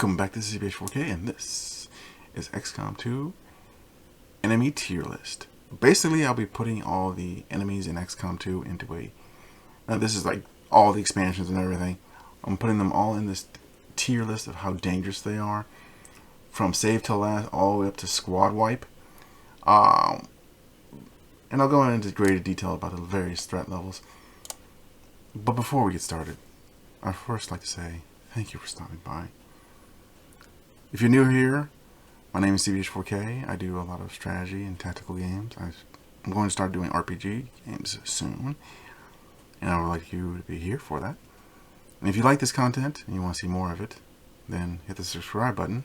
Welcome back to CBH4K, and this is XCOM 2 enemy tier list. Basically, I'll be putting all the enemies in XCOM 2 into a... Now, this is like all the expansions and everything. I'm putting them all in this tier list of how dangerous they are, from save till last all the way up to squad wipe. And I'll go into greater detail about the various threat levels. But before we get started, I'd first like to say thank you for stopping by. If you're new here, my name is CBH4K. I do a lot of strategy and tactical games. I'm going to start doing RPG games soon, and I would like you to be here for that. And if you like this content and you want to see more of it, then hit the subscribe button.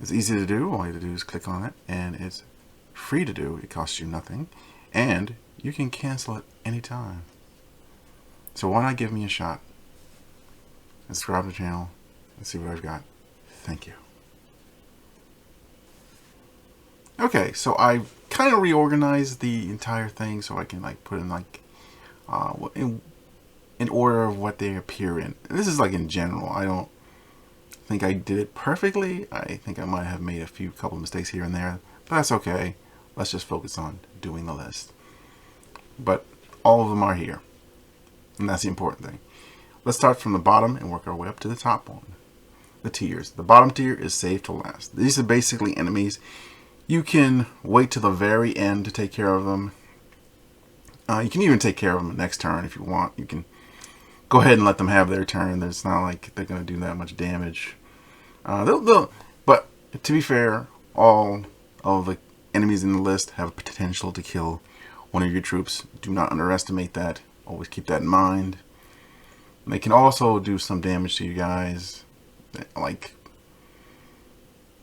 It's easy to do. All you have to do is click on it, and it's free to do. It costs you nothing, and you can cancel it anytime. So why not give me a shot and subscribe to the channel and see what I've got. Thank you. Okay, so I kind of reorganized the entire thing so I can like put in like in order of what they appear in. And this is like in general. I don't think I did it perfectly. I think I might have made a couple of mistakes here and there, but that's okay. Let's just focus on doing the list. But all of them are here, and that's the important thing. Let's start from the bottom and work our way up to the top one. The tiers. The bottom tier is save to last. These are basically enemies. You can wait till the very end to take care of them. You can even take care of them next turn if you want. You can go ahead and let them have their turn. It's not like they're going to do that much damage. But to be fair, all of the enemies in the list have potential to kill one of your troops. Do not underestimate that. Always keep that in mind. They can also do some damage to you guys. Like,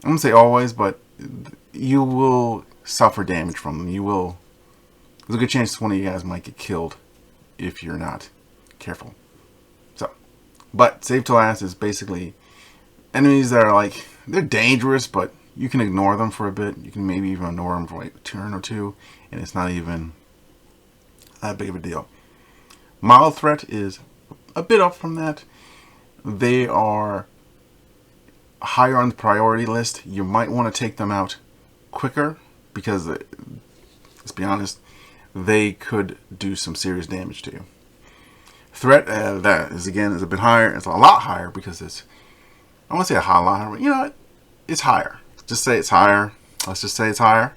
I wouldn't say always, but you will suffer damage from them. There's a good chance one of you guys might get killed if you're not careful. So, but save to last is basically enemies that are like, they're dangerous, but you can ignore them for a bit. You can maybe even ignore them for like a turn or two, and it's not even that big of a deal. Mild threat is a bit up from that. They are higher on the priority list. You might want to take them out quicker because, let's be honest, they could do some serious damage to you. Threat, that is a bit higher. It's a lot higher because it's, I want to say a lot higher, but you know what? It's higher. Just say it's higher. Let's just say it's higher.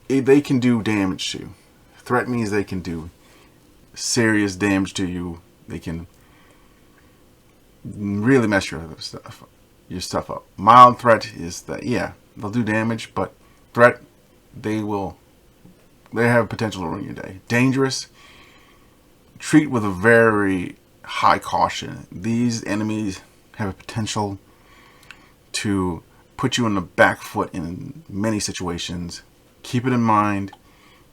They can do damage to you. Threat means they can do serious damage to you. They can really mess your stuff up. Mild threat is that, yeah, they'll do damage, but threat, they have potential to ruin your day. Dangerous, treat with a very high caution. These enemies have a potential to put you on the back foot in many situations. Keep it in mind.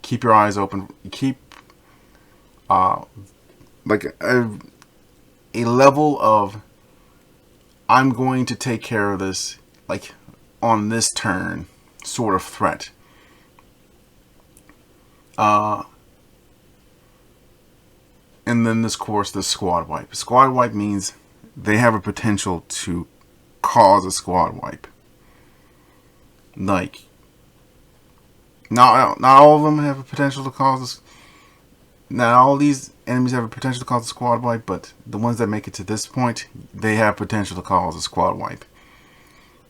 Keep your eyes open. Keep like a level of, I'm going to take care of this, like on this turn, sort of threat. And then this course, the squad wipe. Squad wipe means they have a potential to cause a squad wipe. Like, not all of them have a potential to cause this. Not all these enemies have a potential to cause a squad wipe, but the ones that make it to this point, they have potential to cause a squad wipe.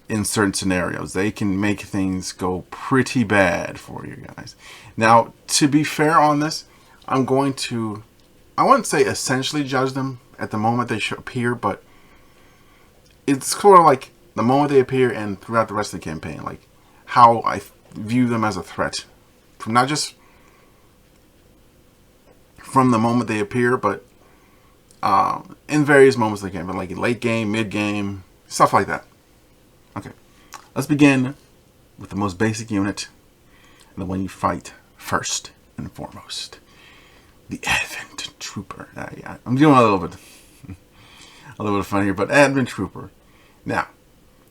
In certain scenarios, they can make things go pretty bad for you guys. Now, to be fair on this, I wouldn't say essentially judge them at the moment they appear, but it's sort of like the moment they appear and throughout the rest of the campaign, like how I view them as a threat, from not just from the moment they appear, but in various moments of the game, but like late game, mid game, stuff like that. Okay, let's begin with the most basic unit, and the one you fight first and foremost, the Advent Trooper. Yeah, I'm doing a little bit of fun here, but Advent Trooper. Now,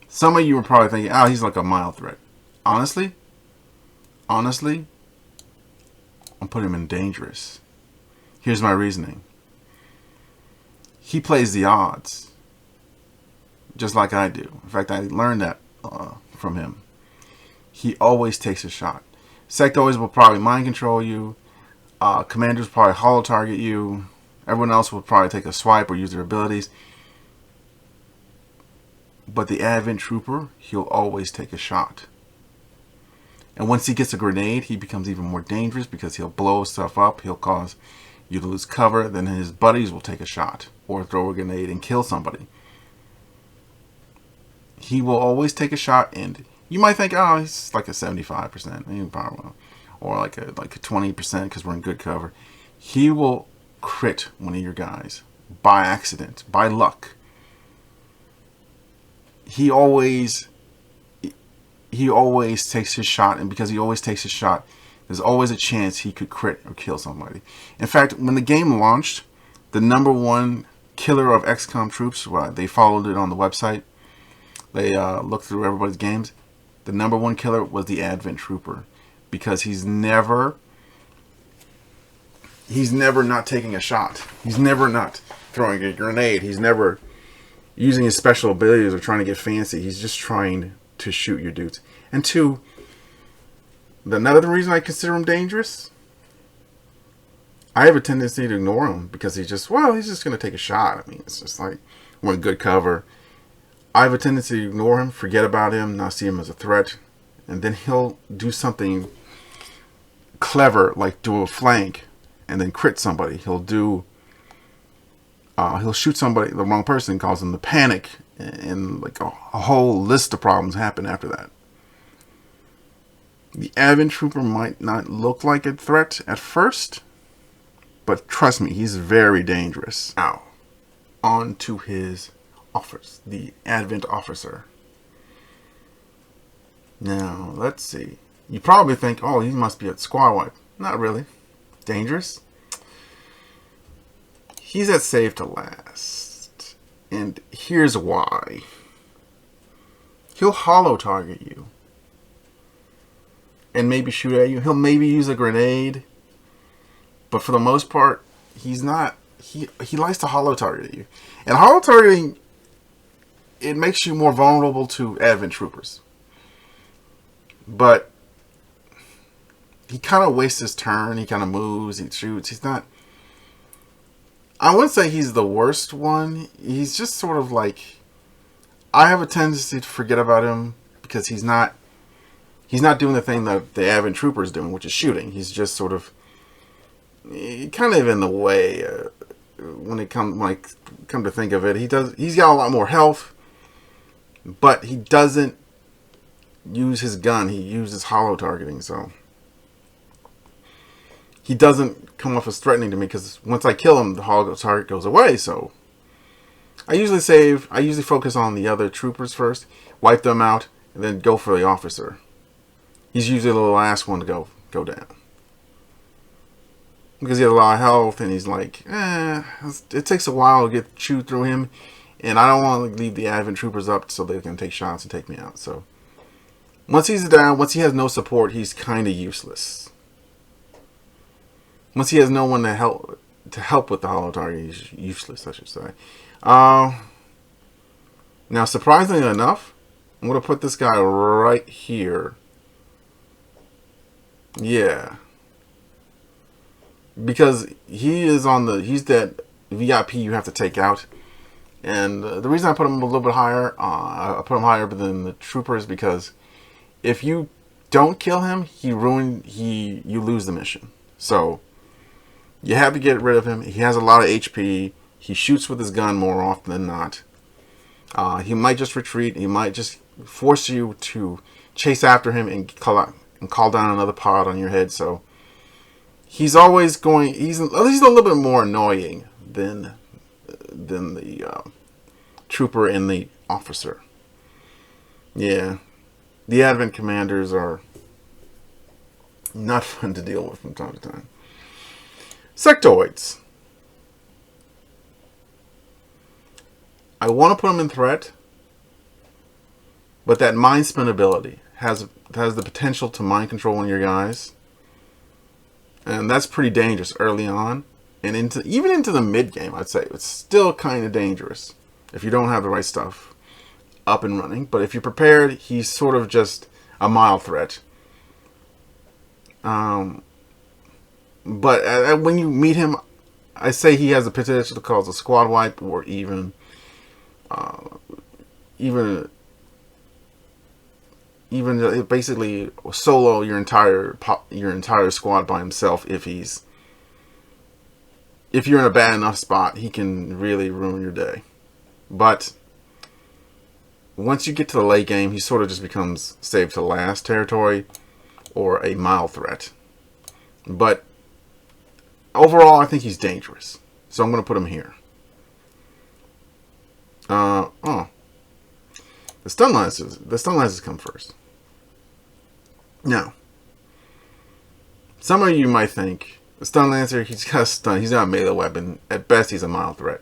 some of you are probably thinking, oh, he's like a mild threat. Honestly, I'm putting him in dangerous. Here's my reasoning. he plays the odds, just like I do. In fact, I learned that from him. He always takes a shot. Sectoids will probably mind control you. Commanders will probably holo target you. Everyone else will probably take a swipe or use their abilities. But the Advent Trooper, he'll always take a shot. And once he gets a grenade, he becomes even more dangerous because he'll blow stuff up. He'll cause you to lose cover. Then his buddies will take a shot or throw a grenade and kill somebody. He will always take a shot, and you might think, oh, he's like a 75%, probably, or like a 20% because we're in good cover. He will crit one of your guys by accident, by luck. He always takes his shot, and because he always takes his shot, there's always a chance he could crit or kill somebody. In fact, when the game launched, the #1 killer of XCOM troops, they followed it on the website. They looked through everybody's games. The #1 killer was the Advent Trooper, because he's never not taking a shot. He's never not throwing a grenade. He's never using his special abilities or trying to get fancy. He's just trying to shoot your dudes. And two, another reason I consider him dangerous, I have a tendency to ignore him because he's just going to take a shot. I mean, it's just like, we're in good cover. I have a tendency to ignore him, forget about him, not see him as a threat. And then he'll do something clever, like do a flank and then crit somebody. He'll shoot somebody, the wrong person, cause them to panic, and like a whole list of problems happen after that. The Advent Trooper might not look like a threat at first, but trust me, he's very dangerous. Now, on to his offers, the Advent Officer. Now, let's see. You probably think, oh, he must be at squad wipe. Not really. Dangerous. He's at save to last. And here's why. He'll holo target you. And maybe shoot at you. He'll maybe use a grenade. But for the most part, he's not. He likes to holo target you. And holo targeting, it makes you more vulnerable to Advent Troopers. But he kind of wastes his turn. He kind of moves. He shoots. He's not. I wouldn't say he's the worst one. He's just sort of like, I have a tendency to forget about him because he's not doing the thing that the Advent Trooper is doing, which is shooting. He's just sort of kind of in the way when it come to think of it. He's got a lot more health, but he doesn't use his gun. He uses holo targeting, so he doesn't come off as threatening to me because once I kill him, the holo target goes away. So I usually focus on the other troopers first, wipe them out, and then go for the officer. He's usually the last one to go down because he has a lot of health, and he's like, it takes a while to get chewed through him, and I don't want to leave the Advent Troopers up so they can take shots and take me out. So once he's down, once he has no support, he's kind of useless. Once he has no one to help with the holo target, he's useless, I should say. Now, surprisingly enough, I'm going to put this guy right here. Yeah. Because he's that VIP you have to take out. And the reason I put him a little bit higher, I put him higher than the troopers, because if you don't kill him, you lose the mission. So you have to get rid of him. He has a lot of HP. He shoots with his gun more often than not. He might just retreat. He might just force you to chase after him and call down another pod on your head. So he's always going. He's a little bit more annoying than the trooper and the officer. Yeah, the Advent commanders are not fun to deal with from time to time. Sectoids. I want to put them in threat, but that mind spin ability has the potential to mind control one of your guys, and that's pretty dangerous early on. and even into the mid game, I'd say it's still kind of dangerous if you don't have the right stuff up and running. But if you're prepared, he's sort of just a mild threat. But when you meet him, I say he has the potential to cause a squad wipe, or even basically solo your entire squad by himself. If you're in a bad enough spot, he can really ruin your day. But once you get to the late game, he sort of just becomes save to last territory, or a mild threat. But overall, I think he's dangerous, so I'm going to put him here. The stun lances come first. Now, some of you might think the stun lancer, he's got a stun. He's not a melee weapon. At best, he's a mild threat.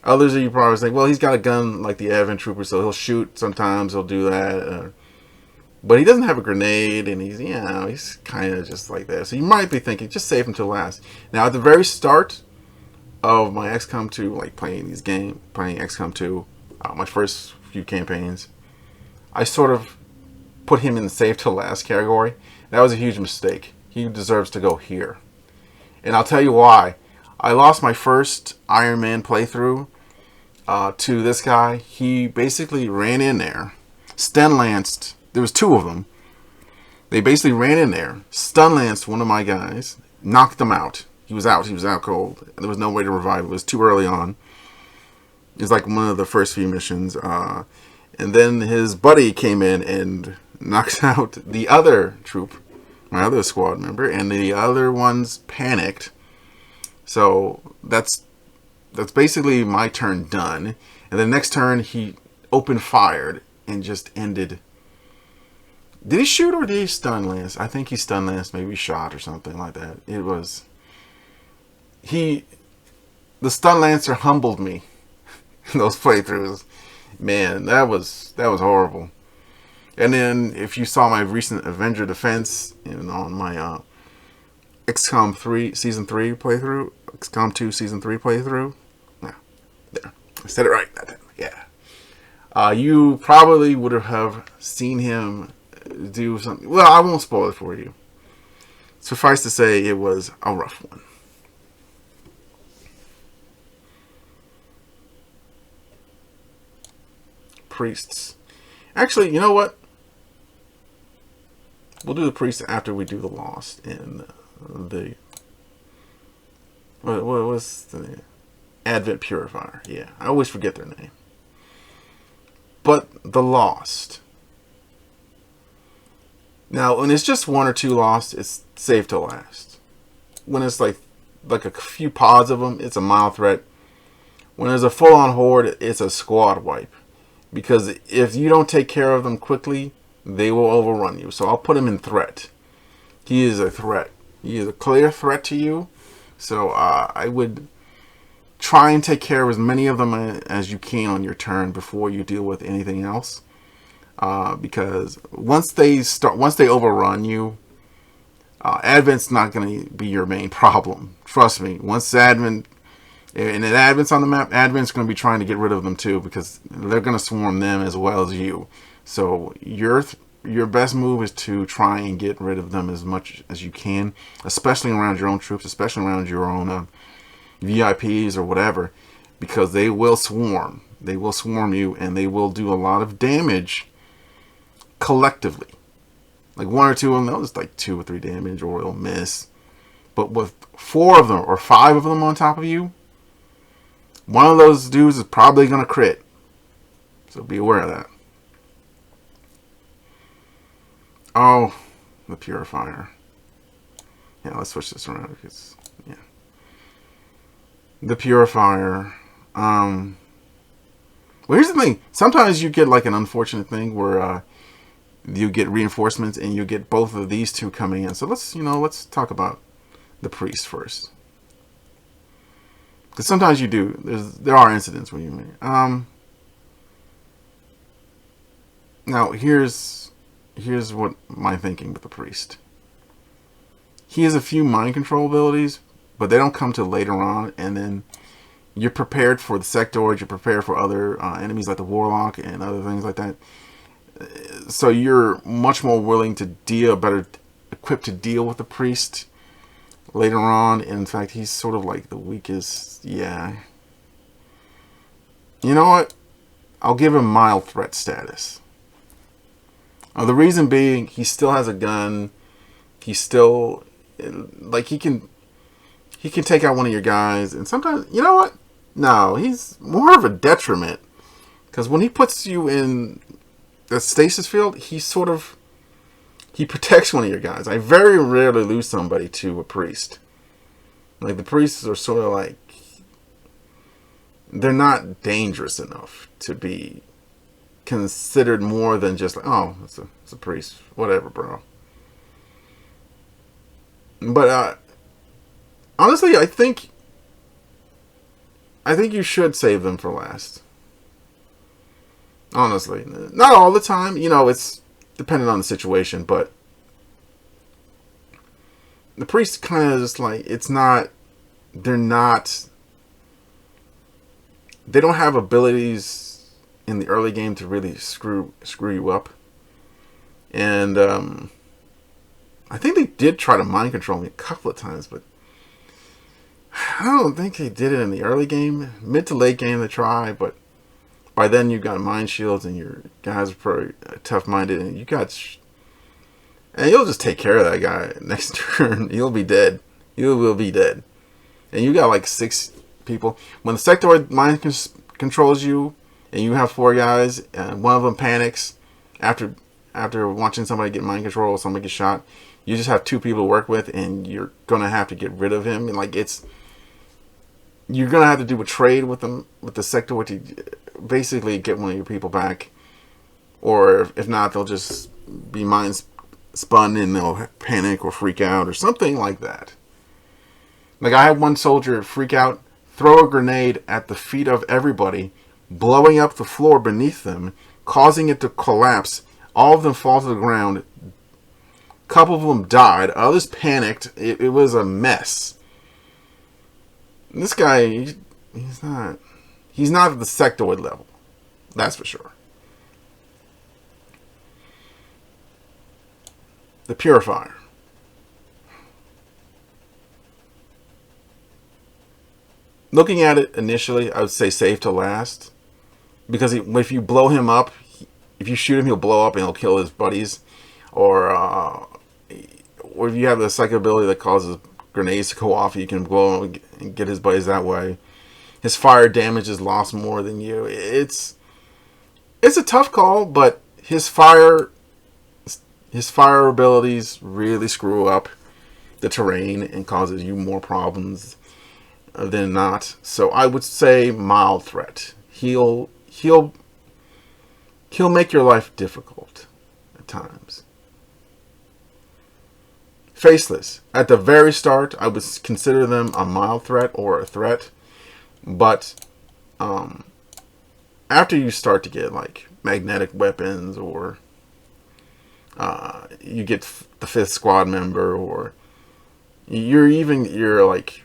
Others of you probably think, well, he's got a gun like the Advent Trooper, so he'll shoot sometimes. He'll do that. But he doesn't have a grenade, and he's kind of just like that. So you might be thinking, just save him till last. Now, at the very start of my XCOM 2, like playing XCOM 2, my first few campaigns, I sort of put him in the save till last category. That was a huge mistake. He deserves to go here. And I'll tell you why. I lost my first Iron Man playthrough to this guy. He basically ran in there, stun lanced. There was two of them. They basically ran in there, stun lanced one of my guys, knocked him out. He was out cold. There was no way to revive him. It was too early on. It was like one of the first few missions. And then his buddy came in and knocked out the other troop, my other squad member, and the other ones panicked. So that's basically my turn done. And the next turn he opened fired and just ended. Did he shoot or did he stun lance? I think he stun lance, maybe shot or something like that. It was the stun lancer humbled me in those playthroughs. Man, that was horrible. And then if you saw my recent Avenger Defense on my XCOM 3 Season 3 playthrough, XCOM 2 Season 3 playthrough, yeah, there, I said it right that time. Yeah, you probably would have seen him do something. Well, I won't spoil it for you. Suffice to say, it was a rough one. Priests. Actually, you know what? We'll do the priests after we do the Lost and the what was the Advent Purifier. Yeah, I always forget their name. But the Lost. Now, when it's just one or two Lost, it's safe to last. When it's like a few pods of them, it's a mild threat. When there's a full-on horde, it's a squad wipe. Because if you don't take care of them quickly, they will overrun you. So I'll put him in threat. He is a threat. He is a clear threat to you. So I would try and take care of as many of them as you can on your turn before you deal with anything else. Because once they overrun you, Advent's not going to be your main problem. Trust me. Once Advent's on the map, Advent's going to be trying to get rid of them too, because they're going to swarm them as well as you. So your best move is to try and get rid of them as much as you can, especially around your own troops, especially around your own VIPs or whatever, because they will swarm. They will swarm you, and they will do a lot of damage collectively. Like one or two of them, they'll just like 2 or 3 damage, or they'll miss. But with 4 of them or 5 of them on top of you, one of those dudes is probably going to crit. So be aware of that. Oh, the Purifier. Yeah, let's switch this around because, yeah. The Purifier. Well, here's the thing. Sometimes you get like an unfortunate thing where you get reinforcements and you get both of these two coming in. So let's talk about the priest first. Because sometimes you do. There are incidents where you may. Now here's what my thinking with the priest. He has a few mind control abilities, but they don't come till later on, and then you're prepared for the sectoids, you're prepared for other enemies like the warlock and other things like that. So you're much more willing to deal, better equipped to deal with the priest later on. In fact, he's sort of like the weakest. Yeah. You know what? I'll give him mild threat status. The reason being, he still has a gun. He's still, like, he can take out one of your guys. And sometimes, you know what? No, he's more of a detriment. Because when he puts you in the stasis field, he protects one of your guys. I very rarely lose somebody to a priest. Like, the priests are sort of like, they're not dangerous enough to be considered more than just like, oh, it's a priest. Whatever, bro. But, honestly, I think you should save them for last. Honestly. Not all the time. You know, it's dependent on the situation, but the priest kind of just like, they don't have abilities in the early game to really screw you up. And I think they did try to mind control me a couple of times, but I don't think they did it in the early game. Mid to late game they try, but by then you've got mind shields and your guys are pretty tough-minded, and and you'll just take care of that guy next turn. You'll be dead. You will be dead. And you got like 6 people. When the sectoid mind controls you, and you have 4 guys, and one of them panics after watching somebody get mind control or somebody get shot, you just have 2 people to work with, and you're gonna have to get rid of him. And like, you're gonna have to do a trade with them, with the sectoid, to basically get one of your people back. Or if not, they'll just be mind spun and they'll panic or freak out or something like that. Like, I had one soldier freak out, throw a grenade at the feet of everybody, blowing up the floor beneath them, causing it to collapse. All of them fall to the ground. A couple of them died. Others panicked. It was a mess. And this guy, he's not at the sectoid level. That's for sure. The Purifier. Looking at it initially, I would say save to last. Because if you blow him up, if you shoot him, he'll blow up and he'll kill his buddies. Or if you have the psychic ability that causes grenades to go off, you can blow him and get his buddies that way. His fire damage is lost more than you. It's a tough call, but his fire abilities really screw up the terrain and causes you more problems than not. So I would say mild threat. He'll make your life difficult at times. Faceless. At the very start, I would consider them a mild threat or a threat. But after you start to get like magnetic weapons, or you get the 5th squad member, or you're like,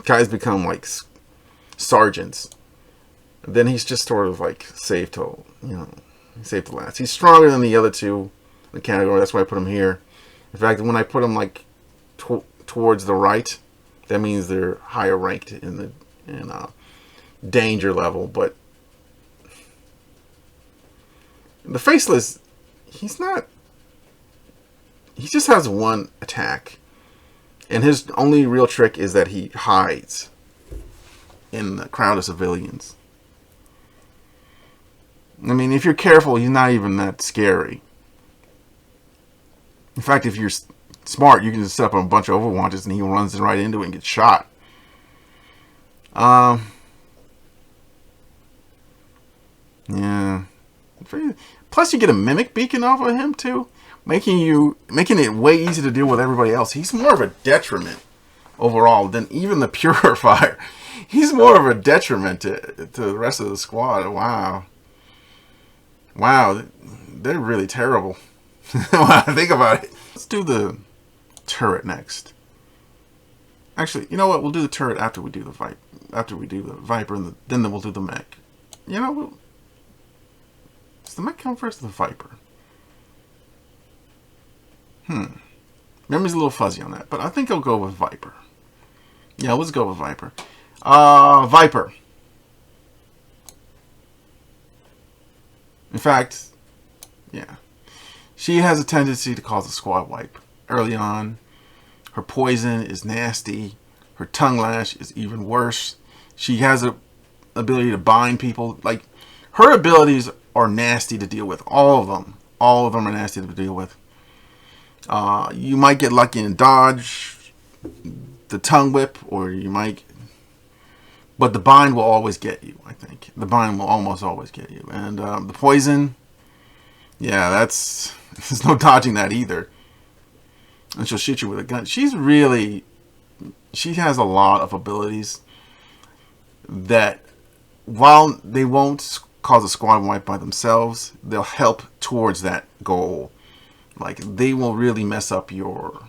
guys become like sergeants, then he's just sort of like safe to last. He's stronger than the other 2 in the category. That's why I put him here. In fact, when I put him like towards the right, that means they're higher ranked in danger level. But the Faceless, he just has 1 attack, and his only real trick is that he hides in the crowd of civilians. I mean, if you're careful, he's not even that scary. In fact, if you're smart, you can just set up a bunch of overwatches and he runs right into it and gets shot. Yeah. Plus, you get a mimic beacon off of him too, making it way easier to deal with everybody else. He's more of a detriment overall than even the Purifier. He's more of a detriment to the rest of the squad. Wow, they're really terrible. When I think about it. Let's do the turret next. Actually, you know what? We'll do the turret after we do the Viper. After we do the Viper, and then we'll do the mech. You know, does the mech come first or the Viper? Memory's a little fuzzy on that, but I think I'll go with Viper. Yeah, let's go with Viper. Viper. In fact, yeah. She has a tendency to cause a squad wipe early on. Her poison is nasty. Her tongue lash is even worse. She has a ability to bind people. Like, her abilities are nasty to deal with. All of them. All of them are nasty to deal with. You might get lucky and dodge the tongue whip, or you might... But the bind will always get you, I think. The bind will almost always get you. And the poison, yeah, that's... There's no dodging that either. And she'll shoot you with a gun. She's really... She has a lot of abilities that, while they won't cause a squad wipe by themselves, they'll help towards that goal. Like, they will really mess up your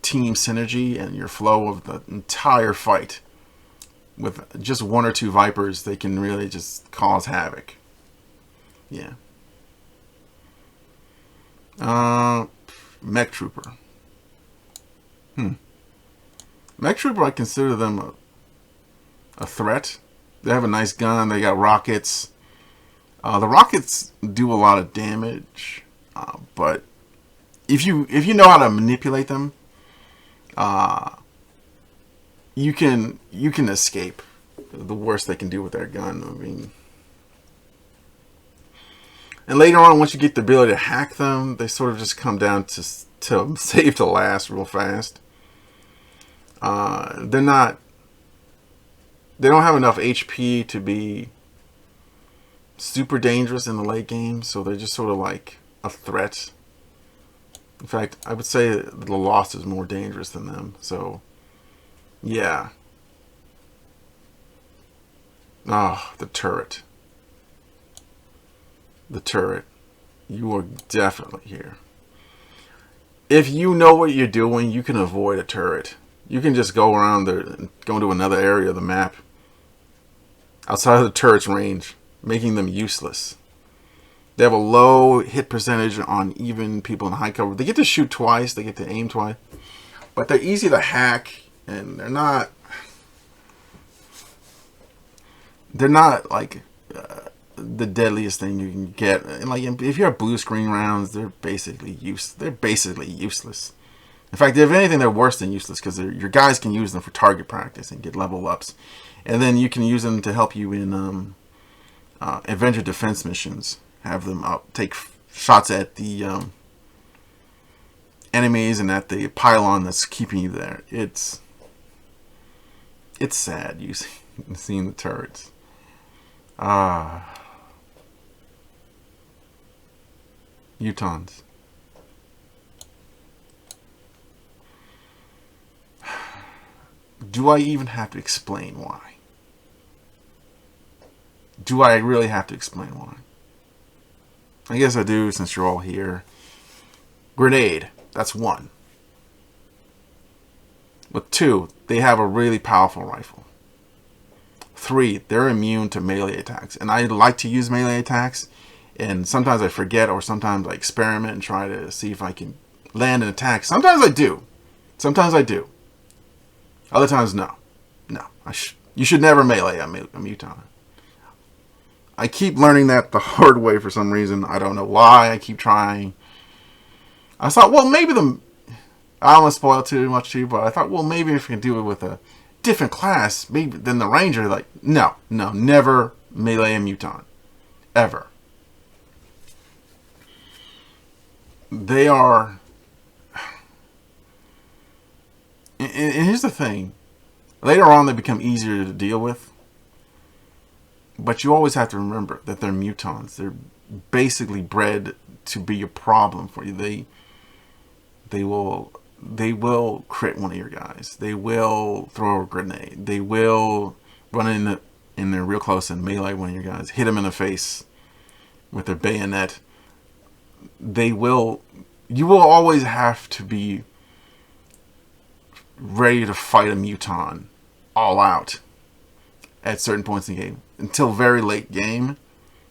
team synergy and your flow of the entire fight. With just one or two Vipers, they can really just cause havoc. Yeah. Mech Trooper. Mech Trooper, I consider them a threat. They have a nice gun. They got rockets. The rockets do a lot of damage, but if you know how to manipulate them, you can escape the worst they can do with their gun. I mean, and later on, once you get the ability to hack them, they sort of just come down to save to last real fast. They don't have enough HP to be super dangerous in the late game, so they're just sort of like a threat. In fact, I would say the Lost is more dangerous than them. So, yeah. Oh, the turret. The turret. You are definitely here. If you know what you're doing, you can avoid a turret. You can just go around there and go to another area of the map outside of the turret's range, making them useless. They have a low hit percentage on even people in high cover. They get to shoot twice, they get to aim twice, but they're easy to hack, and they're not like the deadliest thing you can get. And like, if you have blue screen rounds, they're basically useless. In fact, if anything, they're worse than useless, because your guys can use them for target practice and get level ups. And then you can use them to help you in Avenger defense missions. Have them take shots at the enemies and at the pylon that's keeping you there. It's sad seeing the turrets. Utons. Do I even have to explain why? Do I really have to explain why? I guess I do, since you're all here. Grenade. That's one. With two, they have a really powerful rifle. Three, they're immune to melee attacks. And I like to use melee attacks. And sometimes I forget, or sometimes I experiment and try to see if I can land an attack. Sometimes I do. Other times, no. You should never melee a Muton. I keep learning that the hard way for some reason. I don't know why. I keep trying. I thought, well, maybe I don't want to spoil too much too, but I thought, well, maybe if we can do it with a different class, maybe than the Ranger. Like, no, never melee a Muton. Ever. They are... And here's the thing. Later on, they become easier to deal with. But you always have to remember that they're Mutons. They're basically bred to be a problem for you. They will crit one of your guys. They will throw a grenade. They will run in there real close and melee one of your guys. Hit them in the face with their bayonet. You will always have to be ready to fight a Muton all out at certain points in the game. Until very late game,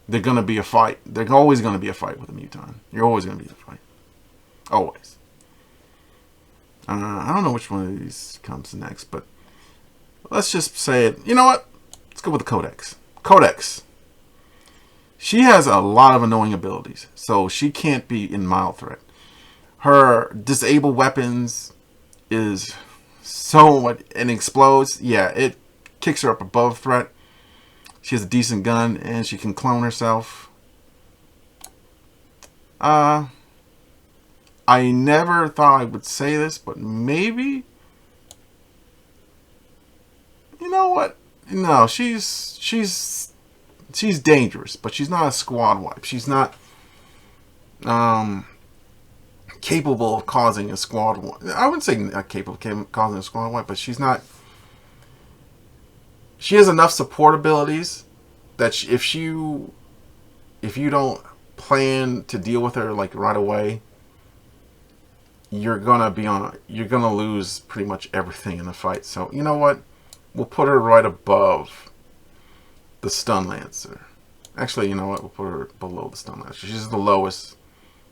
they're going to be a fight. There's always going to be a fight with a Muton. You're always going to be in a fight. Always. I don't know which one of these comes next, but let's just say it. You know what? Let's go with the Codex. Codex. She has a lot of annoying abilities, so she can't be in mild threat. Her disable weapons is so much, and explodes. Yeah, it kicks her up above threat. She has a decent gun, and she can clone herself. I never thought I would say this, but maybe. You know what? No, she's dangerous, but she's not a squad wipe. She's not capable of causing a squad wipe. I wouldn't say not capable of causing a squad wipe, but she's not. She has enough support abilities that if you don't plan to deal with her like right away, you're gonna lose pretty much everything in the fight. So you know what? We'll put her right above the Stun Lancer. Actually, you know what? We'll put her below the Stun Lancer. She's the lowest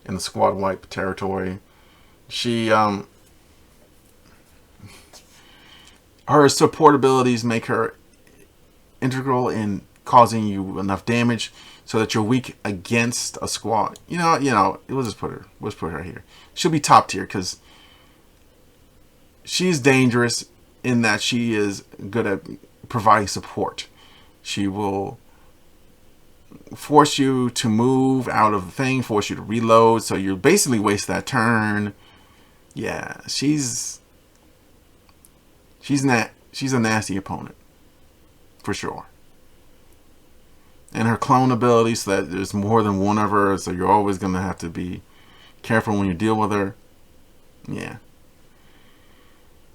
in the squad wipe territory. She her support abilities make her integral in causing you enough damage so that you're weak against a squad. You know. We'll just put her here. She'll be top tier because she's dangerous in that she is good at providing support. She will force you to move out of the thing, force you to reload, so you basically waste that turn. Yeah, she's a nasty opponent for sure. And her clone ability, so that there's more than one of her, so you're always going to have to be careful when you deal with her. Yeah.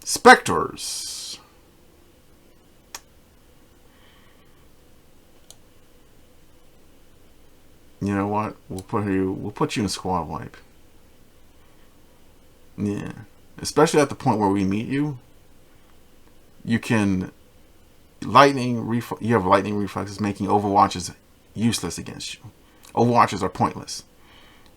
Spectres. You know what? We'll put you in squad wipe. Yeah. Especially at the point where we meet you. You can you have lightning reflexes, making overwatches useless against you. Overwatches are pointless.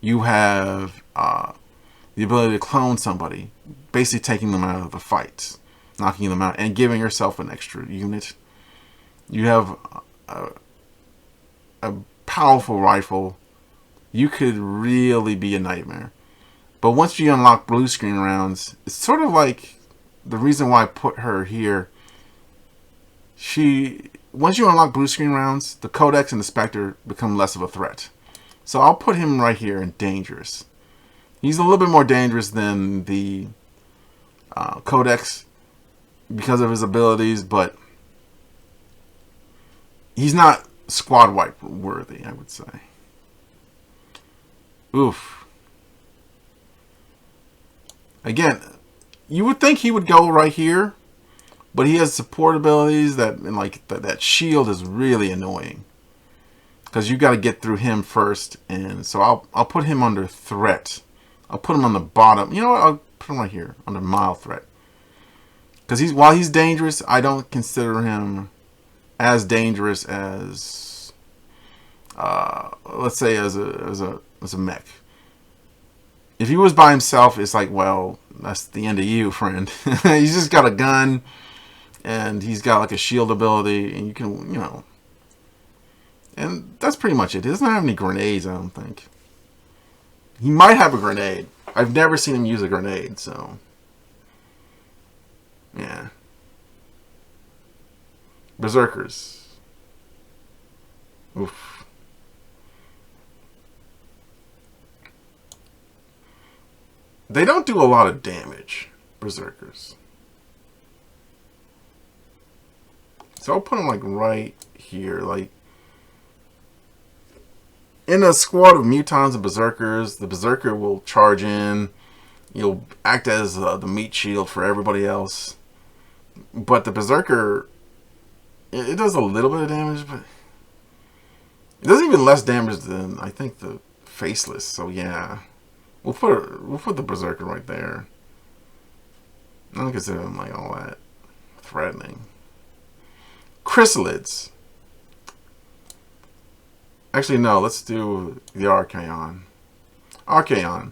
You have the ability to clone somebody, basically taking them out of the fight, knocking them out, and giving yourself an extra unit. You have a powerful rifle. You could really be a nightmare. But once you unlock blue screen rounds, it's sort of like the reason why I put her here. Once you unlock blue screen rounds, the Codex and the Spectre become less of a threat. So I'll put him right here in dangerous. He's a little bit more dangerous than the Codex because of his abilities, but he's not squad wipe worthy, I would say. Oof. Again, you would think he would go right here, but he has support abilities that shield is really annoying because you got to get through him first, and so I'll put him under threat. I'll put him on the bottom. You know what? I'll put him right here under mild threat because while he's dangerous, I don't consider him as dangerous as let's say as a mech. If he was by himself, it's like, well, that's the end of you, friend. He's just got a gun, and he's got like a shield ability, and you can, and that's pretty much it. He doesn't have any grenades, I don't think. He might have a grenade. I've never seen him use a grenade, so yeah. Berserkers. Oof. They don't do a lot of damage, Berserkers. So I'll put them like right here. Like in a squad of Mutons and Berserkers, the Berserker will charge in. You'll act as the meat shield for everybody else. But the Berserker, it does a little bit of damage, but it does even less damage than I think the Faceless. So yeah. We'll put the Berserker right there. I don't consider them like all that threatening. Chrysalids. Actually, no. Let's do the Archaon. Archaon.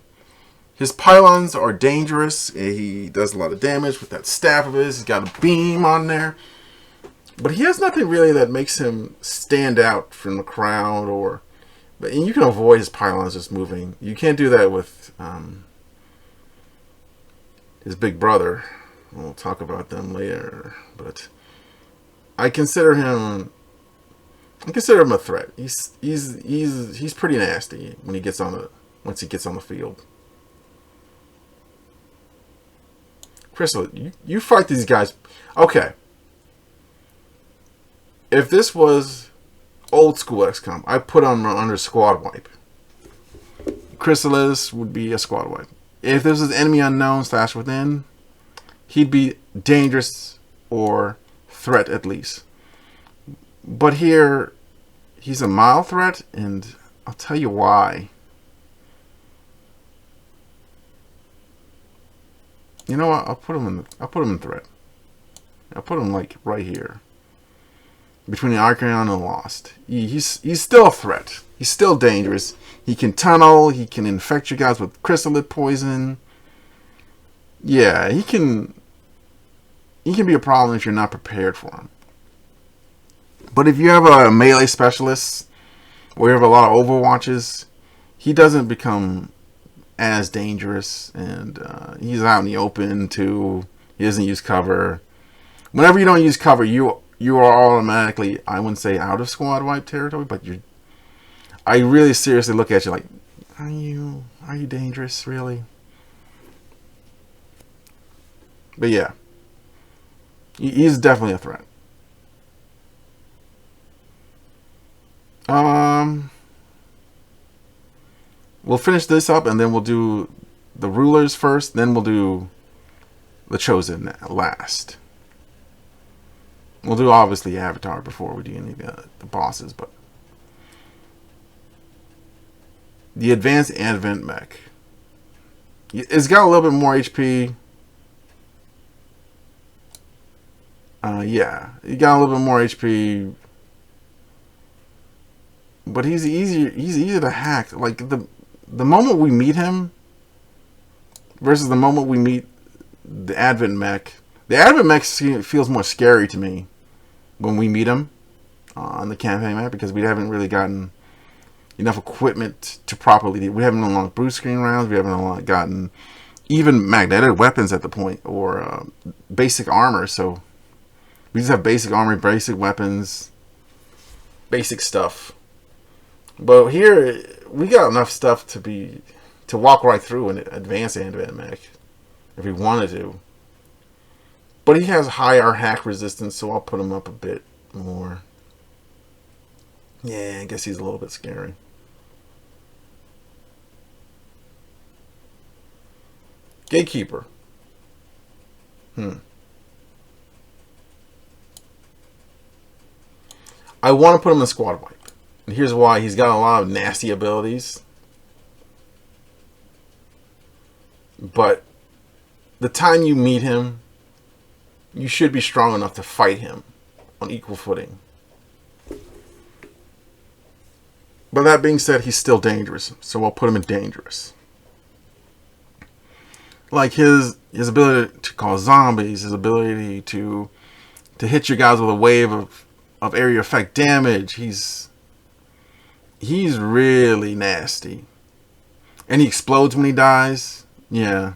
His pylons are dangerous. He does a lot of damage with that staff of his. He's got a beam on there. But he has nothing really that makes him stand out from the crowd. And you can avoid his pylons just moving. You can't do that with his big brother. We'll talk about them later. But I consider him a threat. He's pretty nasty when he gets once he gets on the field. Chrysalid, you fight these guys. Okay. If this was old school XCOM, I put him under squad wipe. Chrysalis would be a squad wipe. If this was enemy unknown / within, he'd be dangerous or threat at least. But here, he's a mild threat, and I'll tell you why. You know what? I'll put him in threat. I'll put him like right here, between the Archaon and the Lost. He's still a threat. He's still dangerous. He can tunnel. He can infect you guys with chrysalid poison. Yeah, he can be a problem if you're not prepared for him. But if you have a melee specialist, or you have a lot of overwatches, he doesn't become as dangerous, and he's out in the open too. He doesn't use cover. Whenever you don't use cover, you are automatically, I wouldn't say out of squad wipe territory, but I really seriously look at you like, are you dangerous, really? But yeah, he's definitely a threat. We'll finish this up, and then we'll do the rulers first, then we'll do the chosen last. We'll do obviously Avatar before we do any of the bosses, but the advanced advent mech. It's got a little bit more HP. Yeah, he got a little bit more HP, but he's easy to hack. Like the moment we meet him versus the moment we meet the Advent mech. The Advent mech feels more scary to me when we meet him on the campaign map, because we haven't really gotten enough equipment to properly. We haven't unlocked blue screen rounds. We haven't gotten even magnetic weapons at the point, or basic armor. So we just have basic armor, basic weapons, basic stuff. But here we got enough stuff to walk right through an advanced Advent mech if we wanted to. But he has higher hack resistance, so I'll put him up a bit more. Yeah, I guess he's a little bit scary. Gatekeeper. I want to put him in squad wipe. And here's why. He's got a lot of nasty abilities. But the time you meet him, you should be strong enough to fight him on equal footing. But that being said, he's still dangerous, so I'll put him in dangerous. Like his ability to cause zombies, his ability to hit you guys with a wave of area effect damage. He's really nasty. And he explodes when he dies. Yeah.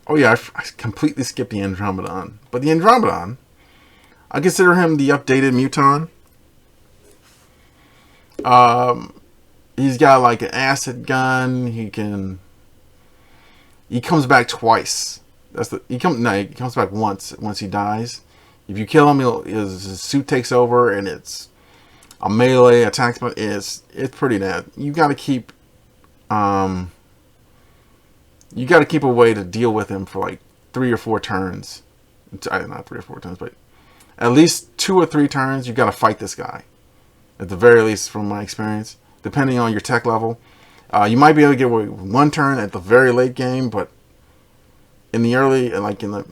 Oh yeah, I completely skipped the Andromedon. But the Andromedon, I consider him the updated Muton. He's got like an acid gun. He comes back twice. He comes back once he dies. If you kill him, his suit takes over, and it's a melee attack. It's pretty bad. You got to keep a way to deal with him for like 3 or 4 turns. Not 3 or 4 turns, but at least 2 or 3 turns. You got to fight this guy, at the very least, from my experience, depending on your tech level. You might be able to get away with one turn at the very late game, but in the early, like in the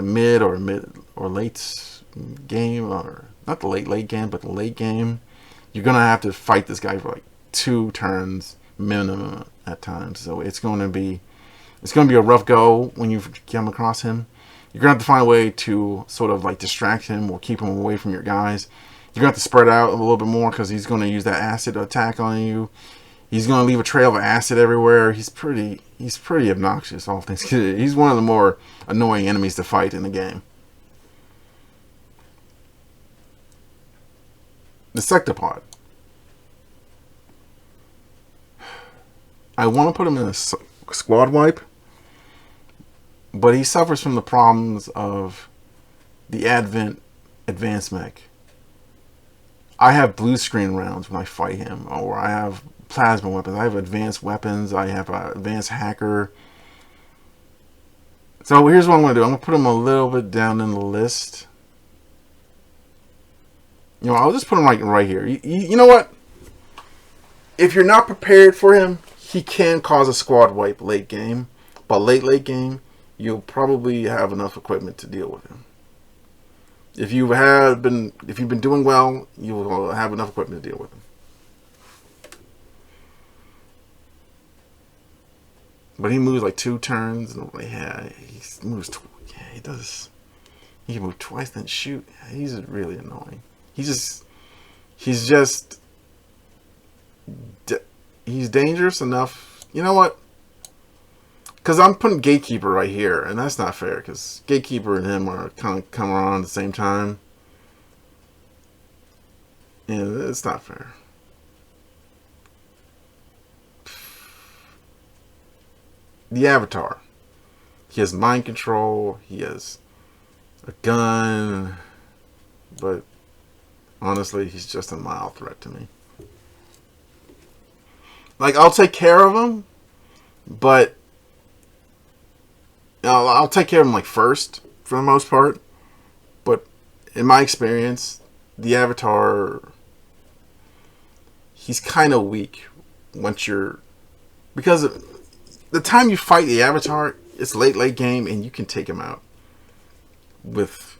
mid or late game, or not the late game, but the late game, you're gonna have to fight this guy for like 2 turns minimum at times. So it's going to be a rough go when you come across him. You're gonna have to find a way to sort of like distract him or keep him away from your guys. You're gonna have to spread out a little bit more because he's gonna use that acid attack on you. He's gonna leave a trail of acid everywhere. He's pretty obnoxious, all things considered. He's one of the more annoying enemies to fight in the game. The Sectopod. I want to put him in a squad wipe, but he suffers from the problems of the advanced mech. I have blue screen rounds when I fight him, or I have plasma weapons. I have advanced weapons. I have an advanced hacker. So here's what I'm going to do. I'm going to put him a little bit down in the list. You know, I'll just put him right here. You know what? If you're not prepared for him, he can cause a squad wipe late game. But late game, you'll probably have enough equipment to deal with him. If you've been doing well, you'll have enough equipment to deal with him. But he moves like 2 turns, and yeah, he moves. Yeah, he does. He can move twice, then shoot. Yeah, he's really annoying. He's dangerous enough. You know what? Because I'm putting Gatekeeper right here, and that's not fair. Because Gatekeeper and him are kind of coming around at the same time. Yeah, it's not fair. The Avatar. He has mind control. He has a gun. But honestly, he's just a mild threat to me. Like, I'll take care of him, but I'll take care of him like first for the most part. But in my experience, the Avatar, he's kind of weak once you're, because the time you fight the Avatar, it's late game, and you can take him out with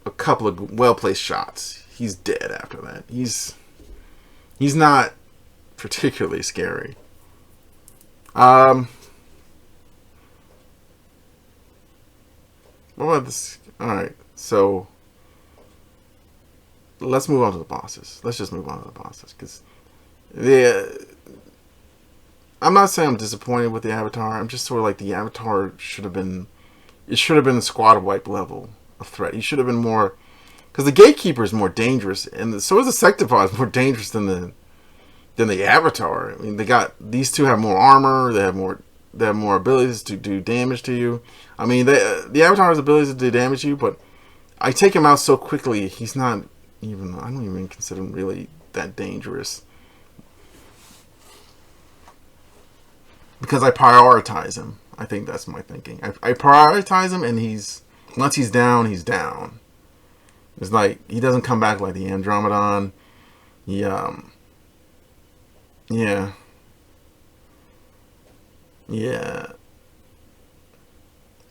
a couple of well-placed shots. He's dead after that. He's not particularly scary. What about this? Alright, so let's move on to the bosses. Let's just move on to the bosses, because I'm not saying I'm disappointed with the Avatar. I'm just sort of like, the Avatar should have been a squad wipe level of threat. He should have been more, because the Gatekeeper is more dangerous, and so is the Sectopod more dangerous than the Avatar. I mean, these two have more armor. They have more abilities to do damage to you. I mean, the Avatar has abilities to do damage to you, but I take him out so quickly. He's not even. I don't even consider him really that dangerous, because I prioritize him. I think that's my thinking. I prioritize him, and once he's down, he's down. It's like, he doesn't come back like the Andromedon. Yeah.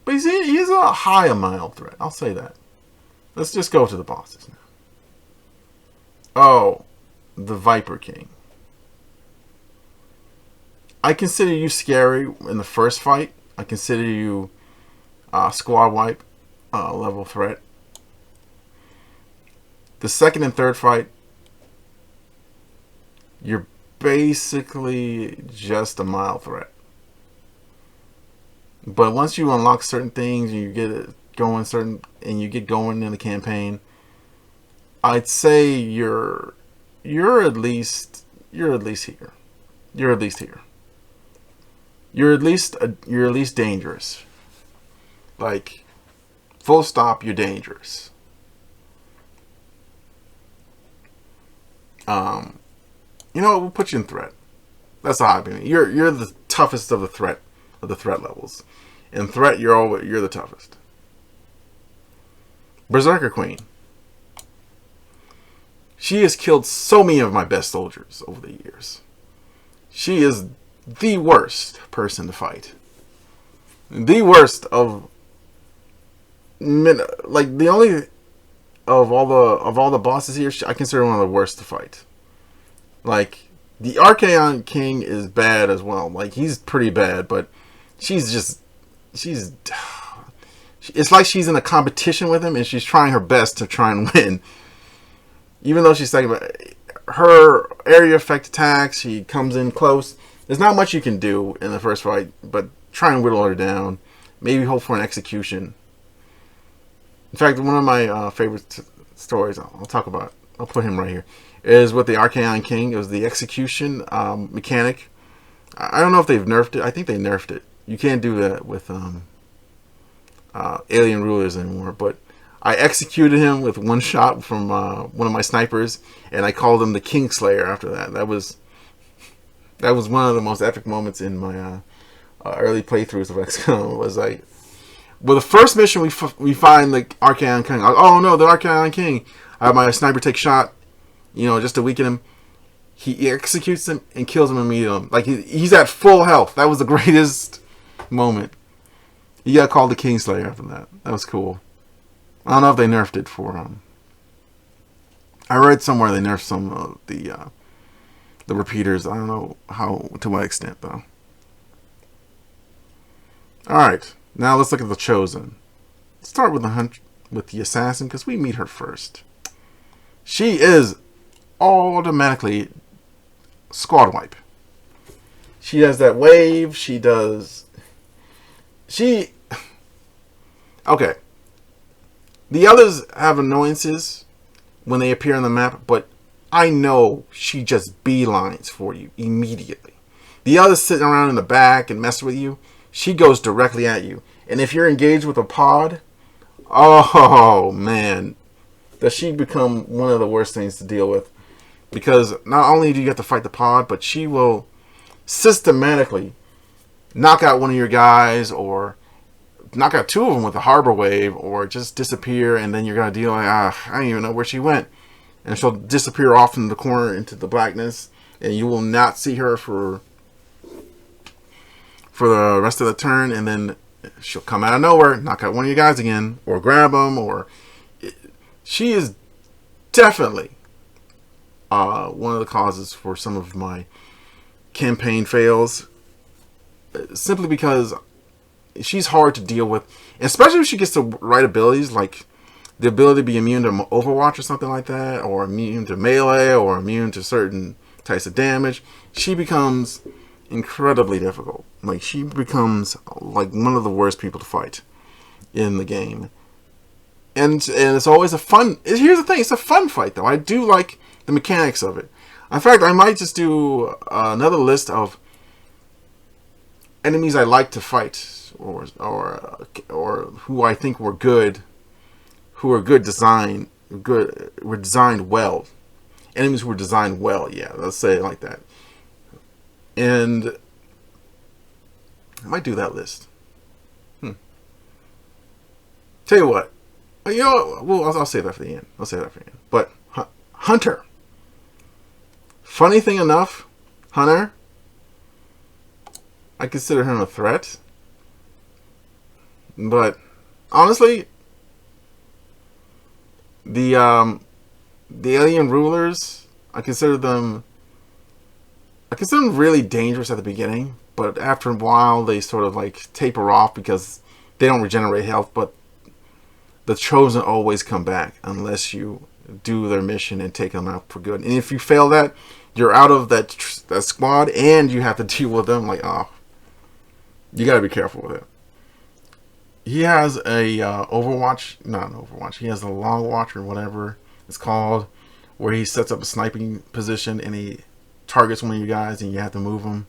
But he's a high mild threat. I'll say that. Let's just go to the bosses now. Oh, the Viper King. I consider you scary in the first fight. I consider you squad wipe level threat. The second and third fight, you're basically just a mild threat. But once you unlock certain things, and you get going in the campaign, I'd say you're at least here. You're at least dangerous. Like, full stop, you're dangerous. You know what? We'll put you in threat. That's the hobby. You're the toughest of the threat levels. In threat, you're the toughest. Berserker Queen. She has killed so many of my best soldiers over the years. She is the worst person to fight. The worst of like the only of all the bosses here, I consider one of the worst to fight. Like the Archaon King is bad as well. Like he's pretty bad, but she's it's like she's in a competition with him and she's trying her best to try and win. Even though she's second, but her area effect attacks, she comes in close. There's not much you can do in the first fight, but try and whittle her down. Maybe hope for an execution. In fact, one of my favorite stories I'll talk about, I'll put him right here, is with the Archaon King. It was the execution mechanic. I don't know if they've nerfed it. I think they nerfed it. You can't do that with alien rulers anymore. But I executed him with one shot from one of my snipers, and I called him the Kingslayer after that. That was one of the most epic moments in my early playthroughs of XCOM. It was like, well, the first mission we find the Archaon King. Oh no, the Archaon King! I have my sniper take shot, just to weaken him. He executes him and kills him immediately. Like he's at full health. That was the greatest moment. He got called the Kingslayer after that. That was cool. I don't know if they nerfed it for I read somewhere they nerfed some of the repeaters. I don't know to what extent though. All right, now let's look at the Chosen. Let's start with the assassin because we meet her first. She is automatically squad wipe. She does that wave. Okay. The others have annoyances when they appear on the map, but I know she just beelines for you immediately. The others sitting around in the back and mess with you, she goes directly at you. And if you're engaged with a pod, oh man, does she become one of the worst things to deal with. Because not only do you have to fight the pod, but she will systematically knock out one of your guys or knock out two of them with a harbor wave or just disappear, and then you're going to deal like, I don't even know where she went. And she'll disappear off in the corner into the blackness, and you will not see her for the rest of the turn, and then she'll come out of nowhere, knock out one of your guys again, or grab them, she is definitely one of the causes for some of my campaign fails, simply because she's hard to deal with, especially if she gets the right abilities, like the ability to be immune to Overwatch or something like that, or immune to melee, or immune to certain types of damage. She becomes incredibly difficult. Like, she becomes like one of the worst people to fight in the game. And it's always a fun... Here's the thing, it's a fun fight, though. I do like the mechanics of it. In fact, I might just do another list of enemies I like to fight, or who I think were good, who are good design, were designed well. Enemies who were designed well, yeah, let's say it like that. And I might do that list. Tell you what, well, I'll save that for the end. But Hunter. Funny thing enough, Hunter, I consider him a threat. But honestly, the alien rulers, I consider them really dangerous at the beginning, but after a while they sort of like taper off because they don't regenerate health. But the Chosen always come back unless you do their mission and take them out for good. And if you fail that, you're out of that squad, and you have to deal with them. Like, you gotta be careful with it. He has a Overwatch, not an Overwatch. He has a Long Watch or whatever it's called, where he sets up a sniping position and he targets one of you guys, and you have to move him.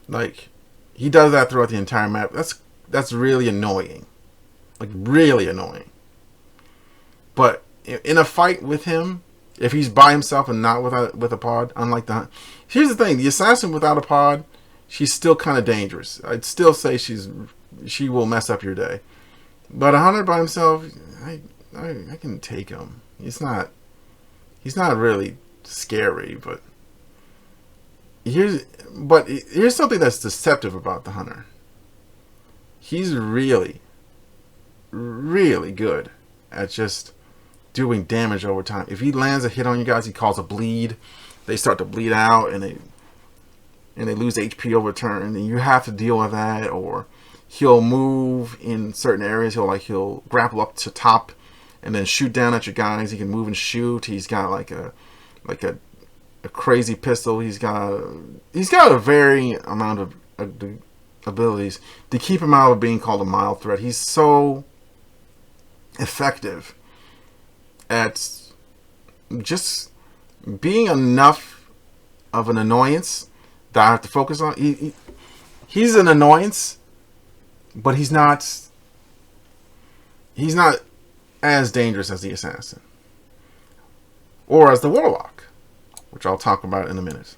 Like, he does that throughout the entire map. That's really annoying. Like, really annoying. But in a fight with him, if he's by himself and not with a pod, unlike the... Here's the thing, the assassin without a pod, she's still kind of dangerous. I'd still say she will mess up your day. But a hunter by himself, I can take him. He's not really scary, but here's something that's deceptive about the hunter. He's really, really good at just doing damage over time. If he lands a hit on you guys, he calls a bleed. They start to bleed out, and they lose HP over turn, and you have to deal with that. Or he'll move in certain areas. He'll grapple up to top, and then shoot down at your guys. He can move and shoot. He's got like a crazy pistol. He's got a varying amount of abilities to keep him out of being called a mild threat. He's so effective at just being enough of an annoyance that I have to focus on. He's an annoyance, but he's not as dangerous as the assassin or as the warlock, which I'll talk about in a minute.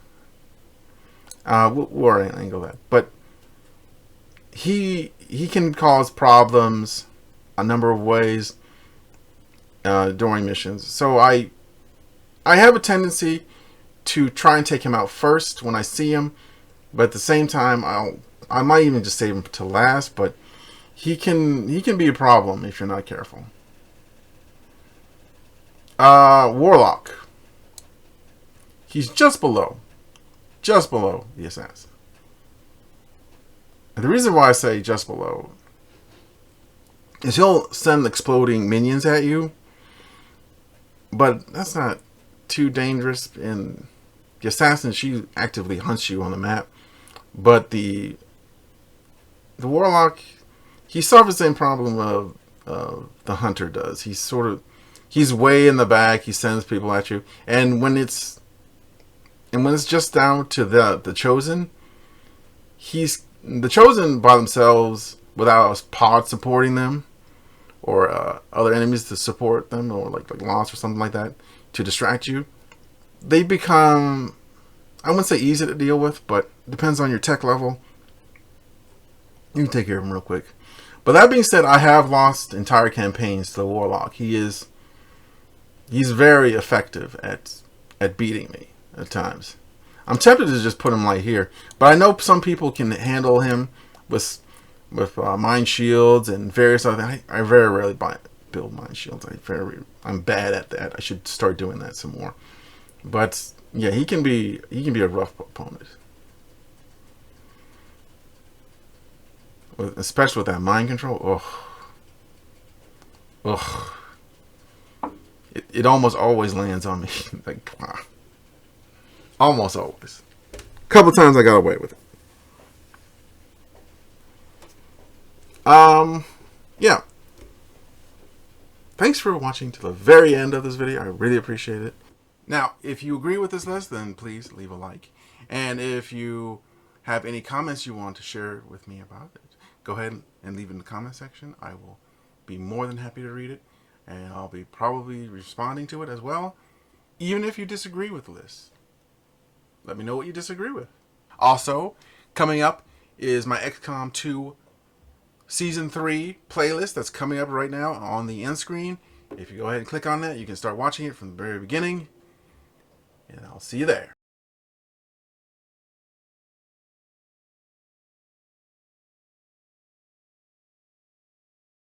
We'll angle that, but he can cause problems a number of ways during missions. So I have a tendency to try and take him out first when I see him, but at the same time I might even just save him to last. But he can be a problem if you're not careful. Warlock. He's just below the assassin. And the reason why I say just below is he'll send exploding minions at you, but that's not too dangerous. And the assassin, she actively hunts you on the map, but the warlock, he suffers the same problem of the hunter does. He's way in the back. He sends people at you, and when it's just down to the chosen, the chosen by themselves without a pod supporting them, or other enemies to support them, or like Lost or something like that to distract you, they become, I wouldn't say easy to deal with, but depends on your tech level. You can take care of them real quick. But that being said, I have lost entire campaigns to the warlock. He's very effective at beating me at times. I'm tempted to just put him right here, but I know some people can handle him with mind shields and various other things. I very rarely build mind shields. I'm bad at that. I should start doing that some more. But yeah, he can be a rough opponent, especially with that mind control. It almost always lands on me. Like, almost always. A couple times I got away with it. Yeah. Thanks for watching to the very end of this video. I really appreciate it. Now, if you agree with this list, then please leave a like. And if you have any comments you want to share with me about it, go ahead and leave it in the comment section. I will be more than happy to read it, and I'll be probably responding to it as well, even if you disagree with the list. Let me know what you disagree with. Also, coming up is my XCOM 2 Season 3 playlist that's coming up right now on the end screen. If you go ahead and click on that, you can start watching it from the very beginning. And I'll see you there.